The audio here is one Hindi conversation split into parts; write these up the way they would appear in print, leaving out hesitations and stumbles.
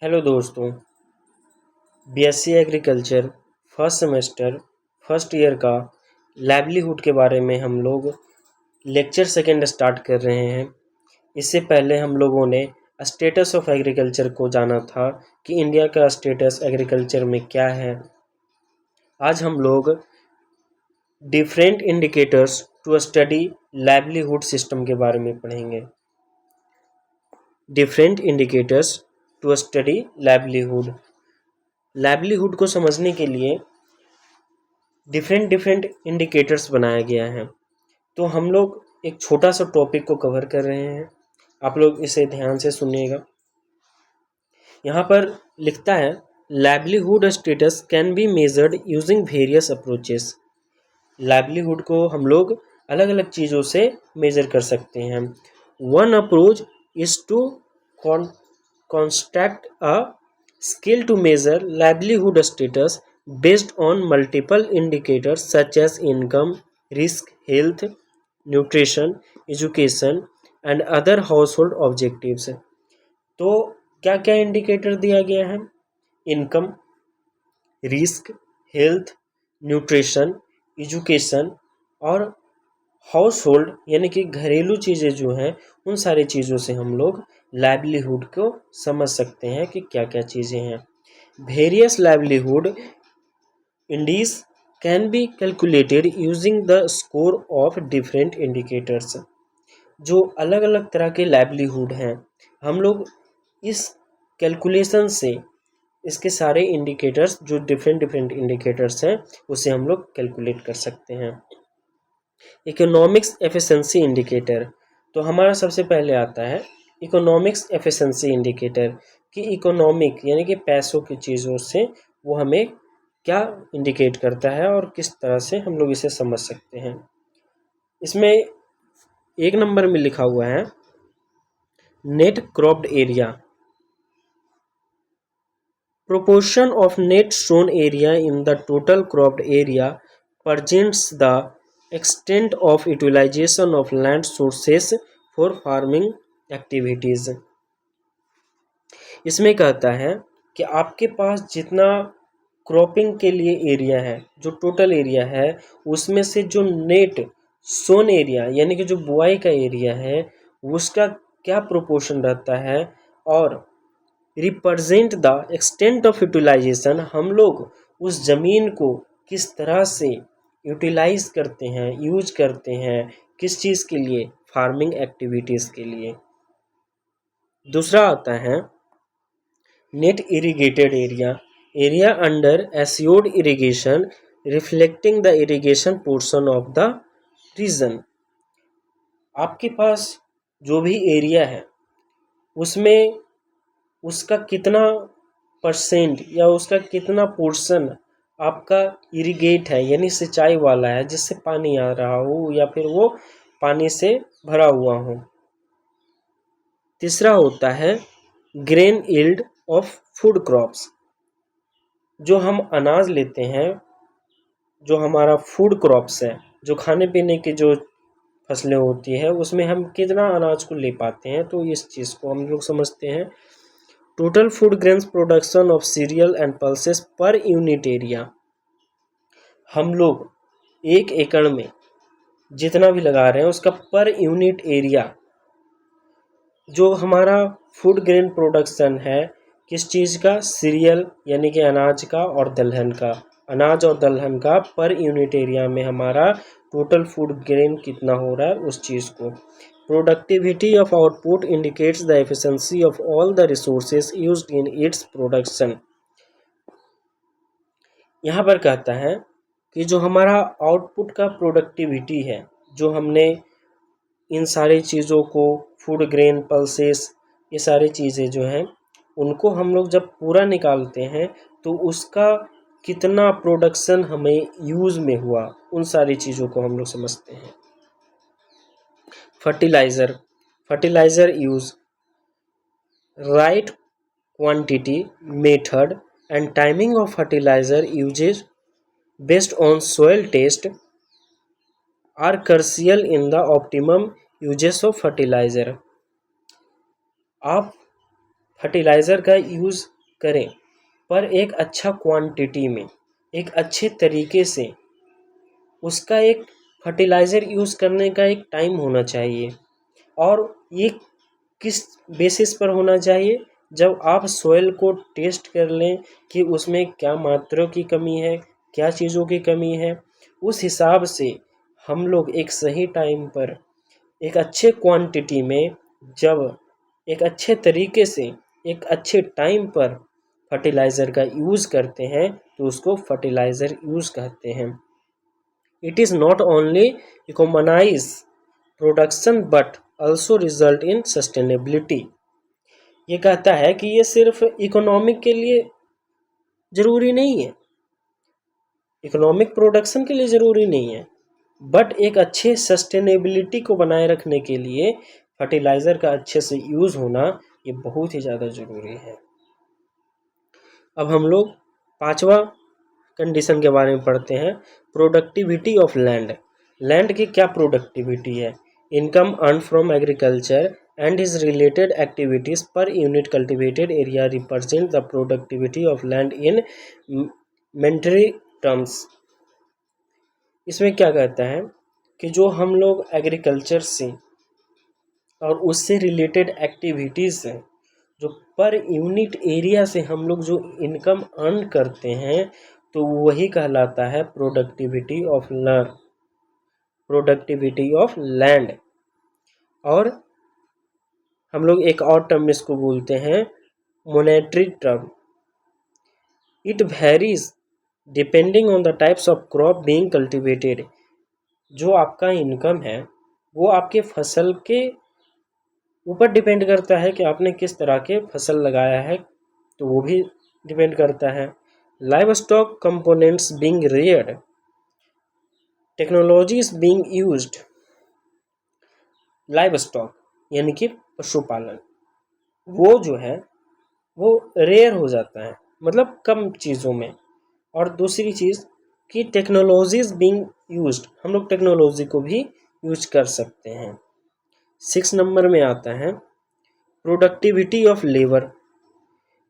हेलो दोस्तों, BSc agriculture first semester first year का लाइवलीहुड के बारे में हम लोग लेक्चर सेकंड स्टार्ट कर रहे हैं। इससे पहले हम लोगों ने स्टेटस ऑफ एग्रीकल्चर को जाना था कि इंडिया का स्टेटस एग्रीकल्चर में क्या है। आज हम लोग different indicators to study livelihood system के बारे में पढ़ेंगे। Different indicators to study livelihood को समझने के लिए डिफरेंट इंडिकेटर्स बनाया गया है। तो हम लोग एक छोटा सा टॉपिक को कवर कर रहे हैं, आप लोग इसे ध्यान से सुनिएगा। यहाँ पर लिखता है livelihood status can be measured using various approaches. Livelihood को हम लोग अलग अलग चीज़ों से मेजर कर सकते हैं। One approach is to construct a scale to measure livelihood status based on multiple indicators such as income, risk, health, nutrition, education and other household objectives। तो क्या क्या इंडिकेटर दिया गया है? Income, risk, health, nutrition, education और हाउस होल्ड यानी कि घरेलू चीज़ें जो हैं उन सारी चीज़ों से हम लोग लाइवलीहुड को समझ सकते हैं कि क्या क्या चीज़ें हैं। Various livelihood Indies can be calculated using the score of different indicators. जो अलग अलग तरह के लाइवलीहुड हैं हम लोग इस कैलकुलेशन से इसके सारे इंडिकेटर्स जो डिफरेंट इंडिकेटर्स हैं उसे हम लोग कैलकुलेट कर सकते हैं। इकोनॉमिक्स एफिशिएंसी इंडिकेटर, तो हमारा सबसे पहले आता है इकोनॉमिक्स एफिशिएंसी इंडिकेटर कि इकोनॉमिक यानी कि पैसों की चीज़ों से वो हमें क्या इंडिकेट करता है और किस तरह से हम लोग इसे समझ सकते हैं। इसमें एक नंबर में लिखा हुआ है net cropped area, proportion of net sown area in the total cropped area presents the extent of utilization of land sources for farming activities। इसमें कहता है कि आपके पास जितना क्रॉपिंग के लिए एरिया है, जो टोटल एरिया है उसमें से जो नेट सोन एरिया यानी कि जो बुआई का एरिया है उसका क्या प्रोपोर्शन रहता है और represent the extent of utilisation, हम लोग उस ज़मीन को किस तरह से यूटिलाइज करते हैं, यूज करते हैं, किस चीज़ के लिए? फार्मिंग एक्टिविटीज़ के लिए। दूसरा आता है net irrigated area, area under assured irrigation reflecting the irrigation portion of the region. आपके पास जो भी एरिया है उसमें उसका कितना परसेंट या उसका कितना पोर्शन आपका इरिगेट है यानी सिंचाई वाला है, जिससे पानी आ रहा हो या फिर वो पानी से भरा हुआ हो। तीसरा होता है grain yield of food crops, जो हम अनाज लेते हैं, जो हमारा फूड क्रॉप्स है, जो खाने पीने की जो फसलें होती है उसमें हम कितना अनाज को ले पाते हैं, तो इस चीज़ को हम लोग समझते हैं। Total food grains production of serial and pulses per unit area, हम लोग 1 एकड़ में जितना भी लगा रहे हैं उसका पर यूनिट एरिया, जो हमारा फूड ग्रेन प्रोडक्शन है किस चीज़ का? सीरियल यानी कि अनाज का और दलहन का। अनाज और दलहन का पर यूनिट एरिया में हमारा टोटल फूड ग्रेन कितना हो रहा है उस चीज़ को। Productivity of output indicates the efficiency of all the resources used in its production. यहाँ पर कहता है कि जो हमारा आउटपुट का प्रोडक्टिविटी है, जो हमने इन सारी चीज़ों को फूड ग्रेन पल्सेस ये सारी चीज़ें जो हैं उनको हम लोग जब पूरा निकालते हैं तो उसका कितना प्रोडक्शन हमें यूज़ में हुआ, उन सारी चीज़ों को हम लोग समझते हैं। Fertiliser use, right quantity, method and timing of fertiliser usage based on soil test are crucial in the optimum usages of fertiliser. आप फर्टिलाइज़र का यूज़ करें, पर एक अच्छा क्वांटिटी में, एक अच्छे तरीके से। उसका एक फर्टिलाइज़र यूज़ करने का एक टाइम होना चाहिए, और ये किस बेसिस पर होना चाहिए? जब आप सोइल को टेस्ट कर लें कि उसमें क्या मात्रा की कमी है, क्या चीज़ों की कमी है, उस हिसाब से हम लोग एक सही टाइम पर, एक अच्छे क्वांटिटी में, जब एक अच्छे तरीके से, एक अच्छे टाइम पर फर्टिलाइज़र का यूज़ करते हैं तो उसको फर्टिलाइज़र यूज़ कहते हैं। It is not only economize production but also result in sustainability। ये कहता है कि ये सिर्फ इकोनॉमिक के लिए ज़रूरी नहीं है, इकोनॉमिक प्रोडक्शन के लिए ज़रूरी नहीं है, बट एक अच्छे सस्टेनेबिलिटी को बनाए रखने के लिए फर्टिलाइज़र का अच्छे से यूज़ होना ये बहुत ही ज़्यादा ज़रूरी है। अब हम लोग पांचवा कंडीशन के बारे में पढ़ते हैं, प्रोडक्टिविटी ऑफ लैंड। लैंड की क्या प्रोडक्टिविटी है? Income earn from agriculture and his related activities per unit cultivated area represent the productivity of land in monetary terms। इसमें क्या कहता है कि जो हम लोग एग्रीकल्चर से और उससे रिलेटेड एक्टिविटीज़ हैं, जो पर यूनिट एरिया से हम लोग जो इनकम अर्न करते हैं, तो वही कहलाता है प्रोडक्टिविटी ऑफ लैंड। और हम लोग एक और टर्म इसको बोलते हैं monetary term. It varies depending on the types of crop being cultivated. जो आपका इनकम है वो आपके फसल के ऊपर डिपेंड करता है कि आपने किस तरह के फसल लगाया है, तो वो भी डिपेंड करता है। Live stock components being reared, technologies being used. Live stock यानी कि पशुपालन, वो जो है वो रेयर हो जाता है, मतलब कम चीज़ों में। और दूसरी चीज़ कि टेक्नोलॉजीज बीइंग यूज्ड, हम लोग टेक्नोलॉजी को भी यूज कर सकते हैं। 6 नंबर में आता है productivity of labour.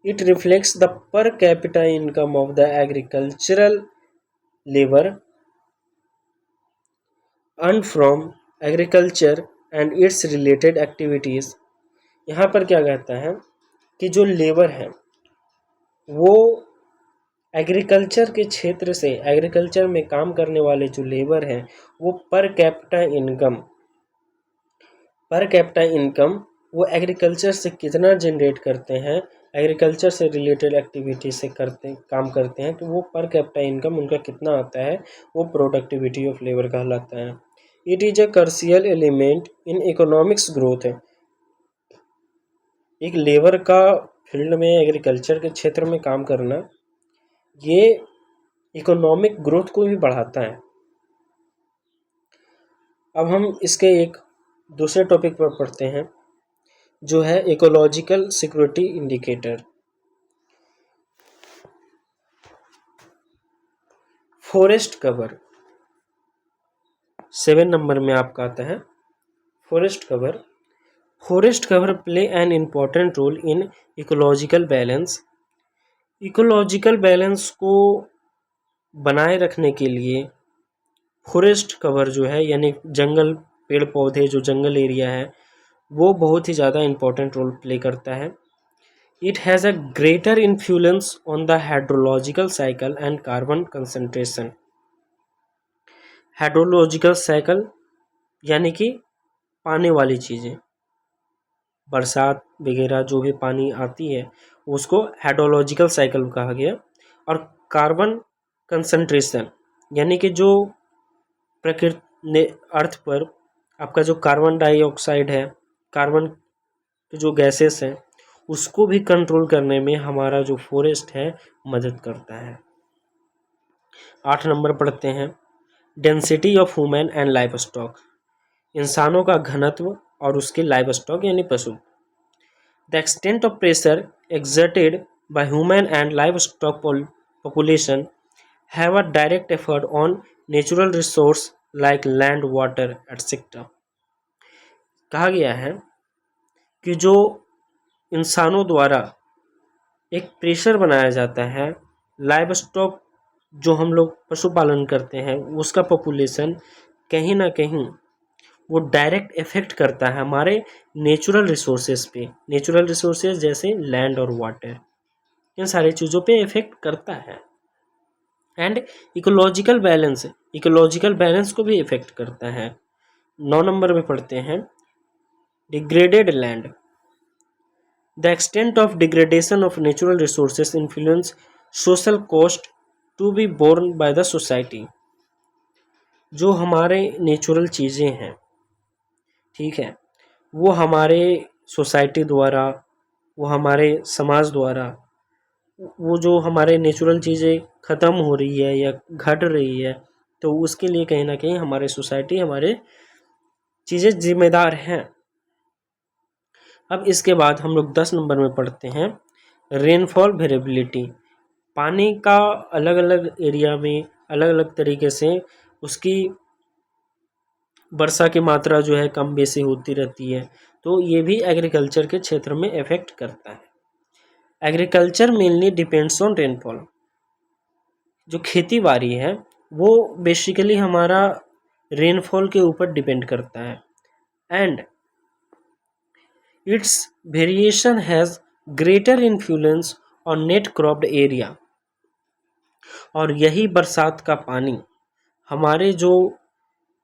It reflects the per capita income of the agricultural labour earn from agriculture and it's related activities. यहाँ पर क्या कहता है कि जो लेबर है वो एग्रीकल्चर के क्षेत्र से, एग्रीकल्चर में काम करने वाले जो लेबर हैं वो पर कैपिटा इनकम वो एग्रीकल्चर से कितना जनरेट करते हैं, एग्रीकल्चर से रिलेटेड एक्टिविटी से काम करते हैं, तो वो पर कैपिटा इनकम उनका कितना आता है, वो प्रोडक्टिविटी ऑफ लेबर कहलाता है। It is a crucial element in economics growth है। एक लेबर का फील्ड में, एग्रीकल्चर के क्षेत्र में काम करना, ये इकोनॉमिक ग्रोथ को भी बढ़ाता है। अब हम इसके एक दूसरे टॉपिक पर पढ़ते हैं जो है ecological security indicator. Forest cover 7 number में आपका आता है forest cover. Forest cover play an important role in ecological balance. Ecological balance को बनाए रखने के लिए फॉरेस्ट कवर जो है, यानी जंगल, पेड़ पौधे, जो जंगल एरिया है, वो बहुत ही ज़्यादा इम्पोर्टेंट रोल प्ले करता है। It has a greater influence on the hydrological cycle and carbon concentration. Hydrological cycle यानी कि पानी वाली चीज़ें, बरसात वगैरह जो भी पानी आती है उसको हाइड्रोलॉजिकल साइकिल कहा गया। और कार्बन कंसंट्रेशन यानी कि जो प्रकृति ने अर्थ पर आपका जो कार्बन डाइऑक्साइड है, कार्बन के जो गैसेस हैं, उसको भी कंट्रोल करने में हमारा जो फॉरेस्ट है मदद करता है। 8 नंबर पढ़ते हैं density of human and live stock. इंसानों का घनत्व और उसके लाइव स्टॉक यानी पशु। The extent of pressure exerted by human and livestock population have a direct effect on natural resource like land, water, etc. कहा गया है कि जो इंसानों द्वारा एक प्रेशर बनाया जाता है, लाइव स्टॉक जो हम लोग पशुपालन करते हैं उसका पॉपुलेशन कहीं ना कहीं वो डायरेक्ट इफेक्ट करता है हमारे नेचुरल रिसोर्सेज पे। नेचुरल रिसोर्सेज जैसे लैंड और वाटर, इन सारी चीज़ों पे इफेक्ट करता है। एंड इकोलॉजिकल बैलेंस को भी इफेक्ट करता है। 9 नंबर में पढ़ते हैं degraded land. The extent of degradation of natural resources influence social cost to be borne by the society. जो हमारे नेचुरल चीज़ें हैं, ठीक है, वो हमारे सोसाइटी द्वारा, वो हमारे समाज द्वारा, वो जो हमारे नेचुरल चीज़ें ख़त्म हो रही है या घट रही है, तो उसके लिए कहीं ना कहीं हमारे सोसाइटी, हमारे चीज़ें जिम्मेदार हैं। अब इसके बाद हम लोग 10 नंबर में पढ़ते हैं रेनफॉल वेरिएबिलिटी। पानी का अलग अलग एरिया में अलग अलग तरीके से उसकी वर्षा की मात्रा जो है कम बेसी होती रहती है, तो ये भी एग्रीकल्चर के क्षेत्र में इफेक्ट करता है। Agriculture mainly depends on rainfall. जो खेती बाड़ी है वो बेसिकली हमारा रेनफॉल के ऊपर डिपेंड करता है। And it's variation has greater influence on net cropped area. और यही बरसात का पानी हमारे जो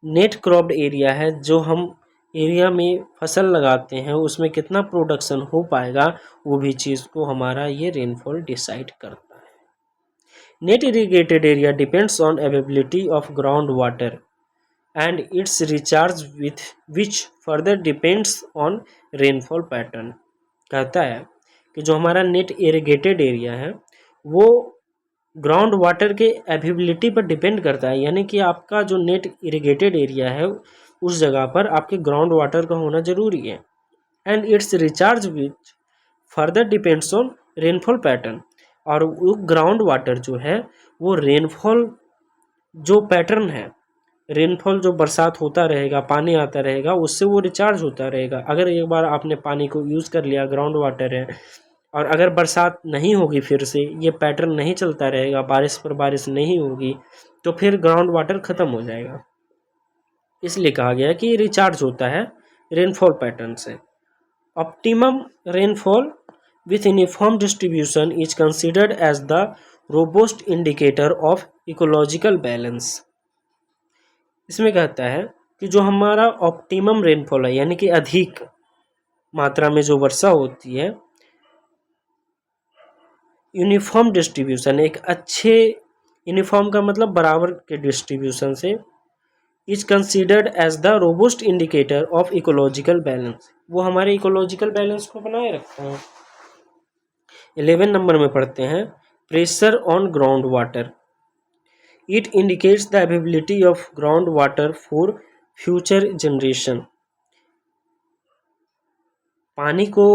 नेट क्रॉप्ड एरिया है, जो हम एरिया में फसल लगाते हैं उसमें कितना प्रोडक्शन हो पाएगा, वो भी चीज़ को हमारा ये रेनफॉल डिसाइड करता है। Net irrigated area depends on availability of ground water and it's recharge with which further depends on rainfall pattern. कहता है कि जो हमारा नेट इरिगेटेड एरिया है वो ग्राउंड वाटर के अवेलेबिलिटी पर डिपेंड करता है, यानी कि आपका जो नेट इरिगेटेड एरिया है उस जगह पर आपके ग्राउंड वाटर का होना जरूरी है। And it's recharge which further depends on rainfall pattern. और वो ग्राउंड वाटर जो है वो रेनफॉल जो पैटर्न है, रेनफॉल जो बरसात होता रहेगा, पानी आता रहेगा, उससे वो रिचार्ज होता रहेगा। अगर एक बार आपने पानी को यूज़ कर लिया, ग्राउंड वाटर है, और अगर बरसात नहीं होगी, फिर से ये पैटर्न नहीं चलता रहेगा, बारिश पर बारिश नहीं होगी, तो फिर ग्राउंड वाटर ख़त्म हो जाएगा। इसलिए कहा गया कि रिचार्ज होता है रेनफॉल पैटर्न से। Optimum rainfall with uniform distribution is considered as the robust indicator of ecological balance. इसमें कहता है कि जो हमारा ऑप्टिमम रेनफॉल है, यानी कि अधिक मात्रा में जो वर्षा होती है, यूनिफॉर्म डिस्ट्रीब्यूशन, एक अच्छे, यूनिफॉर्म का मतलब बराबर के डिस्ट्रीब्यूशन से, is considered as the robust indicator of ecological balance, वो हमारे इकोलॉजिकल बैलेंस को बनाए रखता है। 11 नंबर में पढ़ते हैं pressure on ground water. It indicates the availability of ground water for future generation. पानी को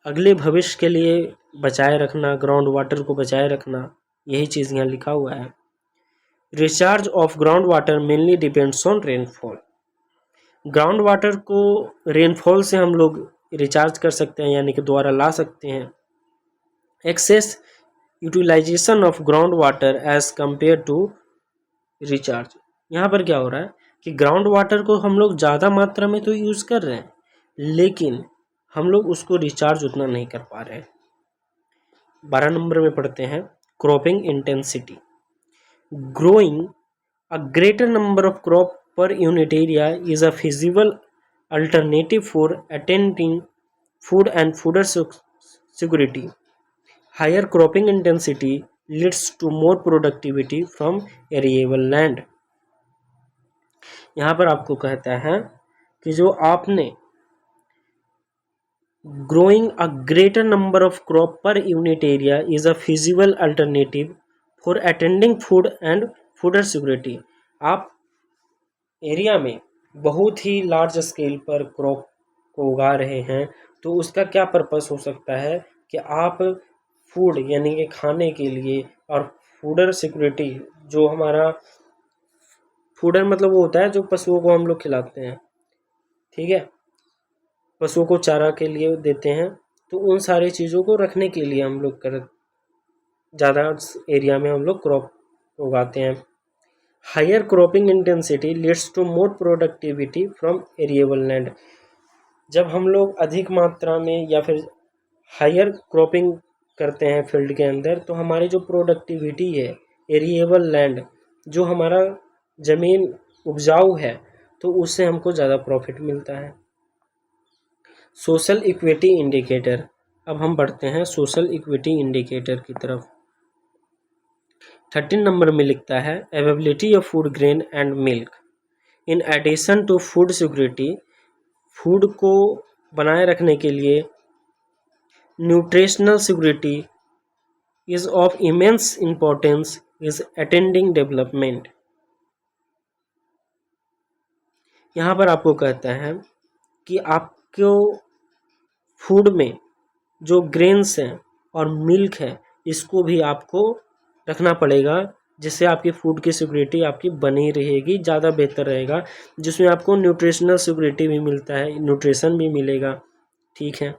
अगले भविष्य के लिए बचाए रखना, ग्राउंड वाटर को बचाए रखना, यही चीज़ यहाँ लिखा हुआ है। Recharge of ground water mainly depends on rainfall. Ground water को रेनफॉल से हम लोग रिचार्ज कर सकते हैं, यानी कि दोबारा ला सकते हैं। Excess utilisation of ground water as compare to recharge. यहाँ पर क्या हो रहा है कि ग्राउंड वाटर को हम लोग ज़्यादा मात्रा में तो यूज़ कर रहे हैं, लेकिन हम लोग उसको रिचार्ज उतना नहीं कर पा रहे हैं। 12 नंबर में पढ़ते हैं cropping intensity. Growing a greater number of crop per unit area is a feasible alternative for attending food and food security. Higher cropping intensity leads to more productivity from arable land. यहाँ पर आपको कहता है कि जो आपने growing a greater number of crop per unit area is a feasible alternative for attending food and food security. आप एरिया में बहुत ही लार्ज स्केल पर क्रॉप को उगा रहे हैं, तो उसका क्या पर्पस हो सकता है कि आप फूड यानी कि खाने के लिए, और फूडर सिक्योरिटी, जो हमारा फूडर मतलब वो होता है जो पशुओं को हम लोग खिलाते हैं, ठीक है, पशुओं को चारा के लिए देते हैं, तो उन सारी चीज़ों को रखने के लिए हम लोग ज़्यादा एरिया में हम लोग क्रॉप उगाते हैं। Higher cropping intensity leads to more productivity from arable land. जब हम लोग अधिक मात्रा में या फिर हायर क्रॉपिंग करते हैं फील्ड के अंदर, तो हमारी जो प्रोडक्टिविटी है, एरिएबल लैंड, जो हमारा ज़मीन उपजाऊ है, तो उससे हमको ज़्यादा प्रॉफिट मिलता है। Social equity indicator. अब हम बढ़ते हैं सोशल इक्विटी इंडिकेटर की तरफ। 13 नंबर में लिखता है availability of food grain and milk. In addition to food security, food को बनाए रखने के लिए nutritional security is of immense importance is attending development. यहाँ पर आपको कहता है कि आपको फूड में जो ग्रेन्स हैं और मिल्क है, इसको भी आपको रखना पड़ेगा, जिससे आपकी फूड की सिक्योरिटी आपकी बनी रहेगी, ज़्यादा बेहतर रहेगा, जिसमें आपको न्यूट्रिशनल सिक्योरिटी भी मिलता है, न्यूट्रिशन भी मिलेगा। ठीक है।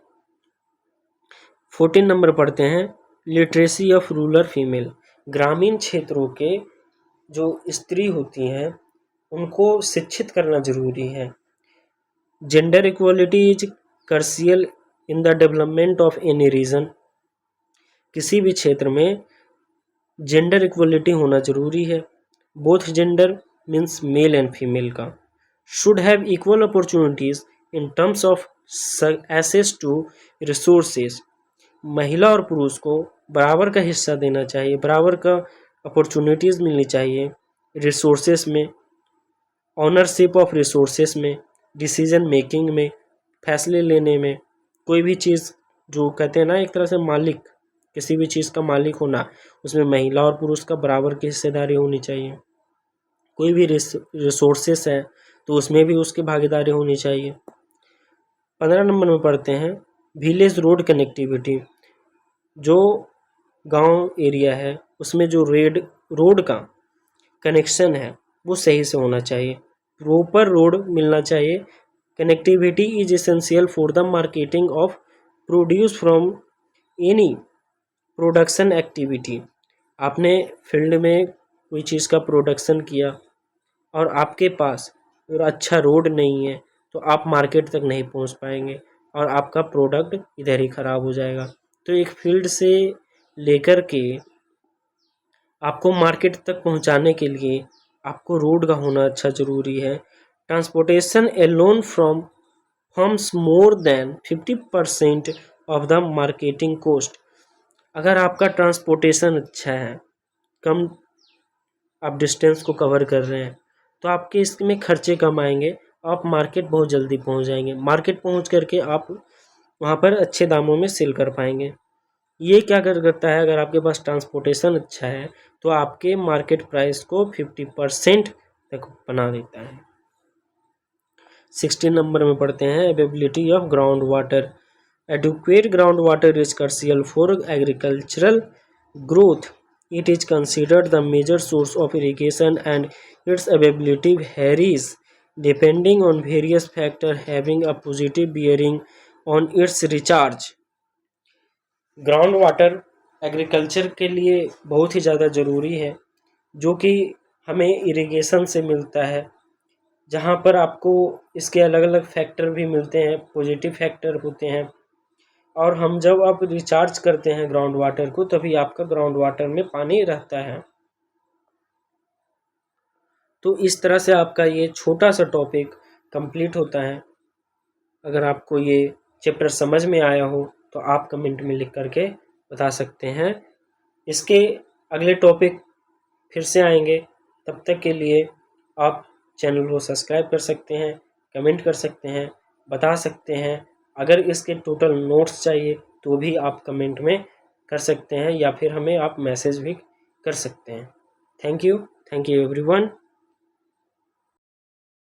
14 नंबर पढ़ते हैं लिटरेसी ऑफ रूरल फीमेल। ग्रामीण क्षेत्रों के जो स्त्री होती हैं उनको शिक्षित करना जरूरी है। Gender equality is crucial in the development of any region. किसी भी क्षेत्र में जेंडर इक्वलिटी होना जरूरी है। Both gender means male and female का should have equal opportunities in terms of access to resources. महिला और पुरुष को बराबर का हिस्सा देना चाहिए, बराबर का अपॉर्चुनिटीज़ मिलनी चाहिए रिसोर्सेस में, ऑनरशिप ऑफ रिसोर्सेस में, डिसीजन मेकिंग में, फैसले लेने में। कोई भी चीज़ जो कहते हैं ना, एक तरह से मालिक, किसी भी चीज़ का मालिक होना, उसमें महिला और पुरुष का बराबर की हिस्सेदारी होनी चाहिए। कोई भी रिसोर्सेस है तो उसमें भी उसकी भागीदारी होनी चाहिए। 15 नंबर में पढ़ते हैं विलेज रोड कनेक्टिविटी। जो गांव एरिया है उसमें जो रोड का कनेक्शन है वो सही से होना चाहिए, प्रॉपर रोड मिलना चाहिए। Connectivity is essential for the marketing of produce from any production activity. आपने फील्ड में कोई चीज़ का प्रोडक्शन किया और आपके पास अच्छा रोड नहीं है तो आप मार्केट तक नहीं पहुंच पाएंगे और आपका प्रोडक्ट इधर ही ख़राब हो जाएगा। तो एक फील्ड से लेकर के आपको मार्केट तक पहुंचाने के लिए आपको रोड का होना अच्छा ज़रूरी है। Transportation alone from forms more than 50% of the marketing cost. अगर आपका ट्रांसपोर्टेशन अच्छा है, कम आप डिस्टेंस को कवर कर रहे हैं, तो आपके इसमें खर्चे कम आएंगे, आप मार्केट बहुत जल्दी पहुंच जाएंगे। मार्केट पहुंच करके आप वहाँ पर अच्छे दामों में सेल कर पाएंगे। ये क्या करता है, अगर आपके पास ट्रांसपोर्टेशन अच्छा है तो आपके मार्केट प्राइस को 50% तक बना देता है। 16 नंबर में पढ़ते हैं availability of ground water. Adequate ground water is crucial for agricultural growth. It is considered the major source of irrigation and its availability varies depending on various factors having a positive bearing on its recharge. Ground water agriculture के लिए बहुत ही ज़्यादा ज़रूरी है, जो कि हमें इरिगेशन से मिलता है, जहाँ पर आपको इसके अलग अलग फैक्टर भी मिलते हैं, पॉजिटिव फैक्टर होते हैं। और हम जब आप रिचार्ज करते हैं ग्राउंड वाटर को, तभी आपका ग्राउंड वाटर में पानी रहता है। तो इस तरह से आपका ये छोटा सा टॉपिक कंप्लीट होता है। अगर आपको ये चैप्टर समझ में आया हो तो आप कमेंट में लिख करके बता सकते हैं। इसके अगले टॉपिक फिर से आएंगे, तब तक के लिए आप चैनल को सब्सक्राइब कर सकते हैं, कमेंट कर सकते हैं, बता सकते हैं। अगर इसके टोटल नोट्स चाहिए तो भी आप कमेंट में कर सकते हैं, या फिर हमें आप मैसेज भी कर सकते हैं। Thank you everyone.